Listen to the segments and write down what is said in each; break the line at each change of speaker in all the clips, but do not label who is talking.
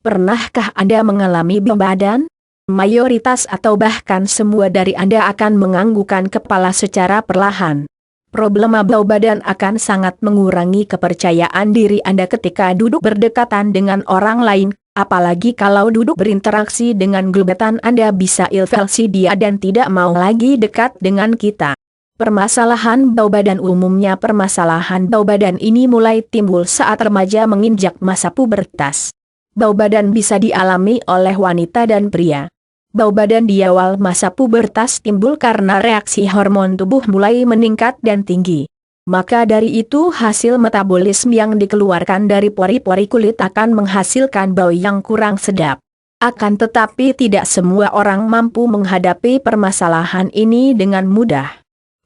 Pernahkah Anda mengalami bau badan? Mayoritas atau bahkan semua dari Anda akan menganggukkan kepala secara perlahan. Problema bau badan akan sangat mengurangi kepercayaan diri Anda ketika duduk berdekatan dengan orang lain, apalagi kalau duduk berinteraksi dengan gebetan Anda bisa ilfil dia dan tidak mau lagi dekat dengan kita. Permasalahan bau badan umumnya permasalahan bau badan ini mulai timbul saat remaja menginjak masa pubertas. Bau badan bisa dialami oleh wanita dan pria. Bau badan di awal masa pubertas timbul karena reaksi hormon tubuh mulai meningkat dan tinggi. Maka dari itu hasil metabolisme yang dikeluarkan dari pori-pori kulit akan menghasilkan bau yang kurang sedap. Akan tetapi tidak semua orang mampu menghadapi permasalahan ini dengan mudah.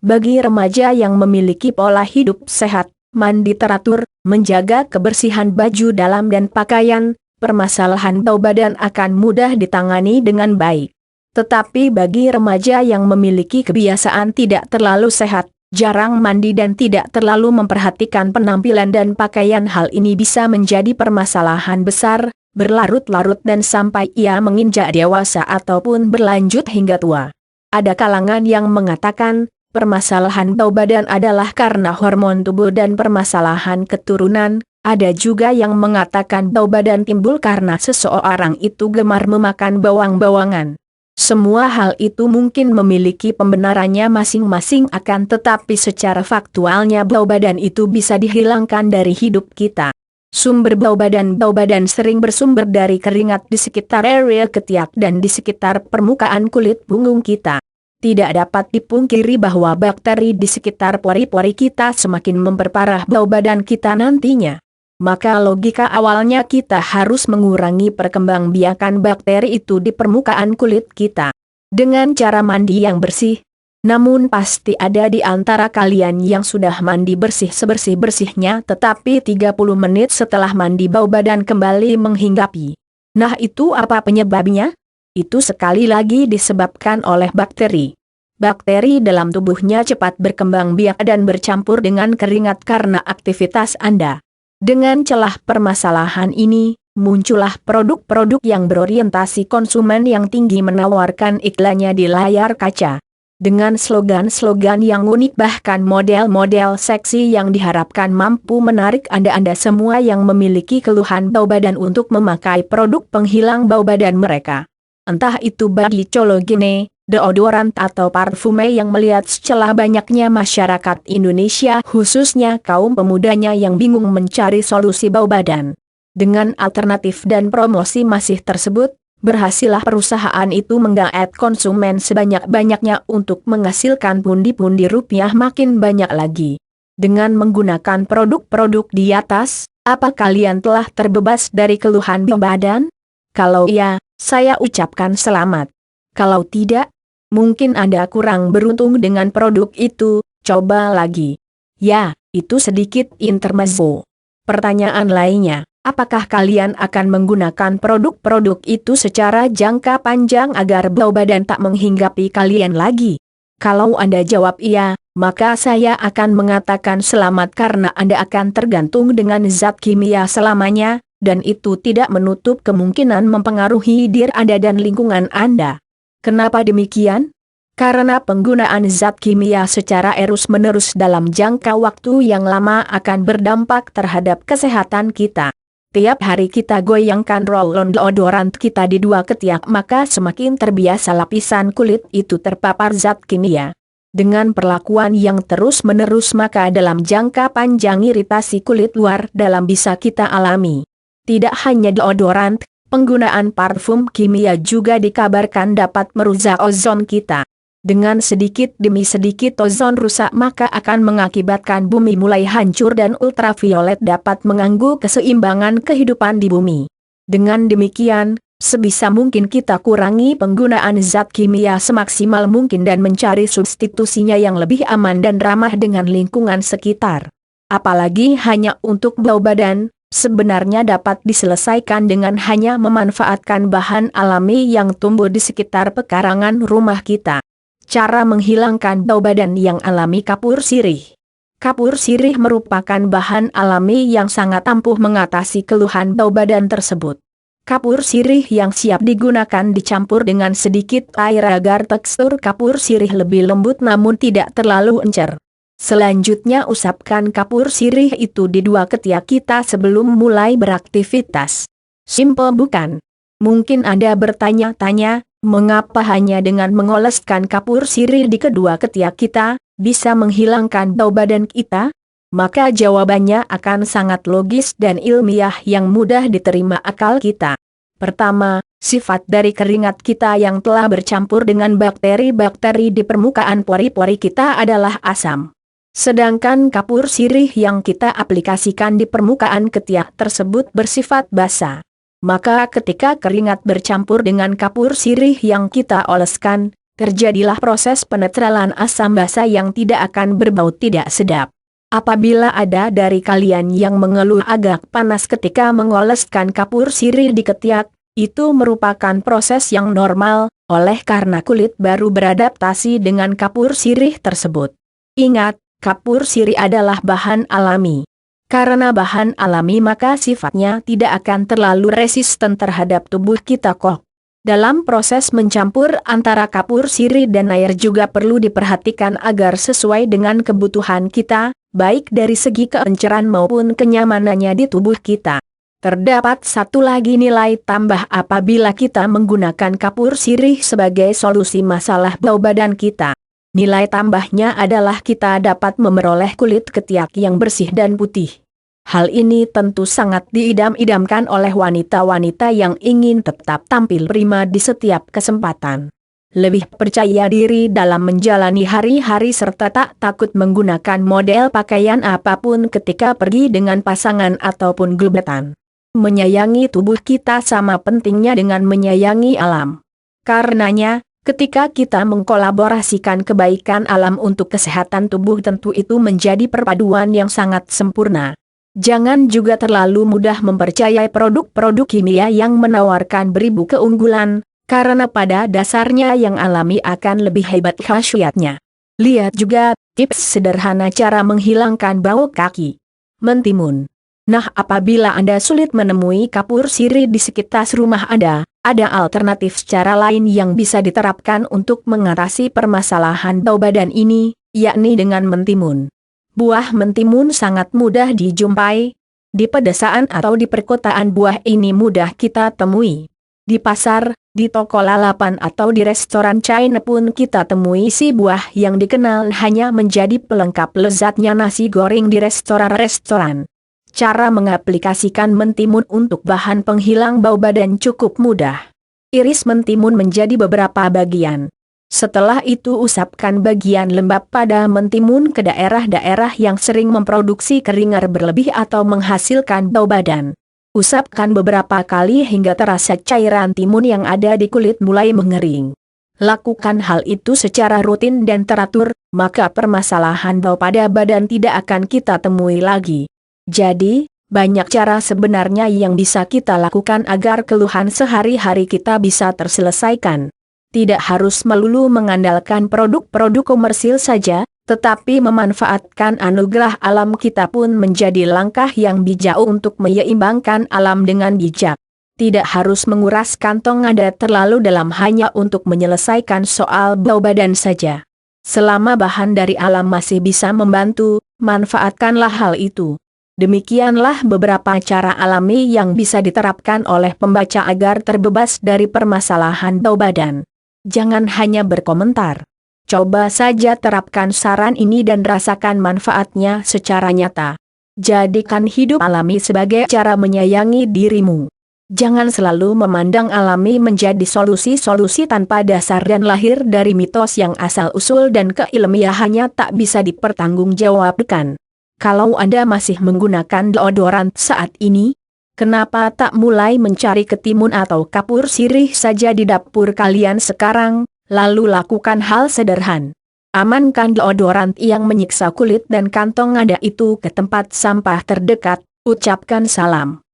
Bagi remaja yang memiliki pola hidup sehat, mandi teratur, menjaga kebersihan baju dalam dan pakaian, permasalahan bau badan akan mudah ditangani dengan baik. Tetapi bagi remaja yang memiliki kebiasaan tidak terlalu sehat, jarang mandi dan tidak terlalu memperhatikan penampilan dan pakaian, hal ini bisa menjadi permasalahan besar, berlarut-larut dan sampai ia menginjak dewasa ataupun berlanjut hingga tua. Ada kalangan yang mengatakan, permasalahan bau badan adalah karena hormon tubuh dan permasalahan keturunan. Ada juga yang mengatakan bau badan timbul karena seseorang itu gemar memakan bawang-bawangan. Semua hal itu mungkin memiliki pembenarannya masing-masing, akan tetapi secara faktualnya bau badan itu bisa dihilangkan dari hidup kita. Sumber bau badan sering bersumber dari keringat di sekitar area ketiak dan di sekitar permukaan kulit punggung kita. Tidak dapat dipungkiri bahwa bakteri di sekitar pori-pori kita semakin memperparah bau badan kita nantinya. Maka logika awalnya kita harus mengurangi perkembangbiakan bakteri itu di permukaan kulit kita dengan cara mandi yang bersih. Namun pasti ada di antara kalian yang sudah mandi bersih sebersih-bersihnya tetapi 30 menit setelah mandi bau badan kembali menghinggapi. Nah, itu apa penyebabnya? Itu sekali lagi disebabkan oleh bakteri. Bakteri dalam tubuhnya cepat berkembang biak dan bercampur dengan keringat karena aktivitas Anda. Dengan celah permasalahan ini, muncullah produk-produk yang berorientasi konsumen yang tinggi menawarkan iklannya di layar kaca. Dengan slogan-slogan yang unik bahkan model-model seksi yang diharapkan mampu menarik Anda semua yang memiliki keluhan bau badan untuk memakai produk penghilang bau badan mereka. Entah itu bagi cologene, deodoran atau parfume yang melihat celah banyaknya masyarakat Indonesia khususnya kaum pemudanya yang bingung mencari solusi bau badan. Dengan alternatif dan promosi masih tersebut, berhasillah perusahaan itu menggait konsumen sebanyak-banyaknya untuk menghasilkan pundi-pundi rupiah makin banyak lagi. Dengan menggunakan produk-produk di atas, apa kalian telah terbebas dari keluhan bau badan? Kalau iya, saya ucapkan selamat. Kalau tidak, mungkin Anda kurang beruntung dengan produk itu, coba lagi. Ya, itu sedikit intermezzo. Pertanyaan lainnya, apakah kalian akan menggunakan produk-produk itu secara jangka panjang agar bau badan tak menghinggapi kalian lagi? Kalau Anda jawab iya, maka saya akan mengatakan selamat karena Anda akan tergantung dengan zat kimia selamanya, dan itu tidak menutup kemungkinan mempengaruhi diri Anda dan lingkungan Anda. Kenapa demikian? Karena penggunaan zat kimia secara terus-menerus dalam jangka waktu yang lama akan berdampak terhadap kesehatan kita. Tiap hari kita goyangkan roll-on deodoran kita di dua ketiak maka semakin terbiasa lapisan kulit itu terpapar zat kimia. Dengan perlakuan yang terus-menerus maka dalam jangka panjang iritasi kulit luar dalam bisa kita alami. Tidak hanya deodoran, penggunaan parfum kimia juga dikabarkan dapat merusak ozon kita. Dengan sedikit demi sedikit ozon rusak maka akan mengakibatkan bumi mulai hancur dan ultraviolet dapat mengganggu keseimbangan kehidupan di bumi. Dengan demikian, sebisa mungkin kita kurangi penggunaan zat kimia semaksimal mungkin dan mencari substitusinya yang lebih aman dan ramah dengan lingkungan sekitar. Apalagi hanya untuk bau badan, sebenarnya dapat diselesaikan dengan hanya memanfaatkan bahan alami yang tumbuh di sekitar pekarangan rumah kita. Cara menghilangkan bau badan yang alami kapur sirih. Kapur sirih merupakan bahan alami yang sangat ampuh mengatasi keluhan bau badan tersebut. Kapur sirih yang siap digunakan dicampur dengan sedikit air agar tekstur kapur sirih lebih lembut namun tidak terlalu encer. Selanjutnya usapkan kapur sirih itu di dua ketiak kita sebelum mulai beraktivitas. Simple bukan? Mungkin Anda bertanya-tanya, mengapa hanya dengan mengoleskan kapur sirih di kedua ketiak kita, bisa menghilangkan bau badan kita? Maka jawabannya akan sangat logis dan ilmiah yang mudah diterima akal kita. Pertama, sifat dari keringat kita yang telah bercampur dengan bakteri-bakteri di permukaan pori-pori kita adalah asam. Sedangkan kapur sirih yang kita aplikasikan di permukaan ketiak tersebut bersifat basa. Maka ketika keringat bercampur dengan kapur sirih yang kita oleskan, terjadilah proses penetralan asam basa yang tidak akan berbau tidak sedap. Apabila ada dari kalian yang mengeluh agak panas ketika mengoleskan kapur sirih di ketiak, itu merupakan proses yang normal, oleh karena kulit baru beradaptasi dengan kapur sirih tersebut. Ingat, kapur sirih adalah bahan alami. Karena bahan alami maka sifatnya tidak akan terlalu resisten terhadap tubuh kita kok. Dalam proses mencampur antara kapur sirih dan air juga perlu diperhatikan agar sesuai dengan kebutuhan kita, baik dari segi keenceran maupun kenyamanannya di tubuh kita. Terdapat satu lagi nilai tambah apabila kita menggunakan kapur sirih sebagai solusi masalah bau badan kita. Nilai tambahnya adalah kita dapat memperoleh kulit ketiak yang bersih dan putih. Hal ini tentu sangat diidam-idamkan oleh wanita-wanita yang ingin tetap tampil prima di setiap kesempatan. Lebih percaya diri dalam menjalani hari-hari serta tak takut menggunakan model pakaian apapun ketika pergi dengan pasangan ataupun gebetan. Menyayangi tubuh kita sama pentingnya dengan menyayangi alam. Karenanya, ketika kita mengkolaborasikan kebaikan alam untuk kesehatan tubuh tentu itu menjadi perpaduan yang sangat sempurna. Jangan juga terlalu mudah mempercayai produk-produk kimia yang menawarkan beribu keunggulan, karena pada dasarnya yang alami akan lebih hebat khasiatnya. Lihat juga tips sederhana cara menghilangkan bau kaki. Mentimun. Nah, apabila Anda sulit menemui kapur sirih di sekitar rumah Anda, ada alternatif cara lain yang bisa diterapkan untuk mengatasi permasalahan bau badan ini, yakni dengan mentimun. Buah mentimun sangat mudah dijumpai. Di pedesaan atau di perkotaan buah ini mudah kita temui. Di pasar, di toko lalapan atau di restoran China pun kita temui si buah yang dikenal hanya menjadi pelengkap lezatnya nasi goreng di restoran-restoran. Cara mengaplikasikan mentimun untuk bahan penghilang bau badan cukup mudah. Iris mentimun menjadi beberapa bagian. Setelah itu usapkan bagian lembab pada mentimun ke daerah-daerah yang sering memproduksi keringat berlebih atau menghasilkan bau badan. Usapkan beberapa kali hingga terasa cairan timun yang ada di kulit mulai mengering. Lakukan hal itu secara rutin dan teratur, maka permasalahan bau pada badan tidak akan kita temui lagi. Jadi, banyak cara sebenarnya yang bisa kita lakukan agar keluhan sehari-hari kita bisa terselesaikan. Tidak harus melulu mengandalkan produk-produk komersil saja, tetapi memanfaatkan anugerah alam kita pun menjadi langkah yang bijak untuk menyeimbangkan alam dengan bijak. Tidak harus menguras kantong Anda terlalu dalam hanya untuk menyelesaikan soal bau badan saja. Selama bahan dari alam masih bisa membantu, manfaatkanlah hal itu. Demikianlah beberapa cara alami yang bisa diterapkan oleh pembaca agar terbebas dari permasalahan bau badan. Jangan hanya berkomentar. Coba saja terapkan saran ini dan rasakan manfaatnya secara nyata. Jadikan hidup alami sebagai cara menyayangi dirimu. Jangan selalu memandang alami menjadi solusi-solusi tanpa dasar dan lahir dari mitos yang asal-usul dan keilmiahannya tak bisa dipertanggungjawabkan. Kalau Anda masih menggunakan deodoran saat ini, kenapa tak mulai mencari ketimun atau kapur sirih saja di dapur kalian sekarang, lalu lakukan hal sederhana. Amankan deodoran yang menyiksa kulit dan kantong Anda itu ke tempat sampah terdekat, ucapkan salam.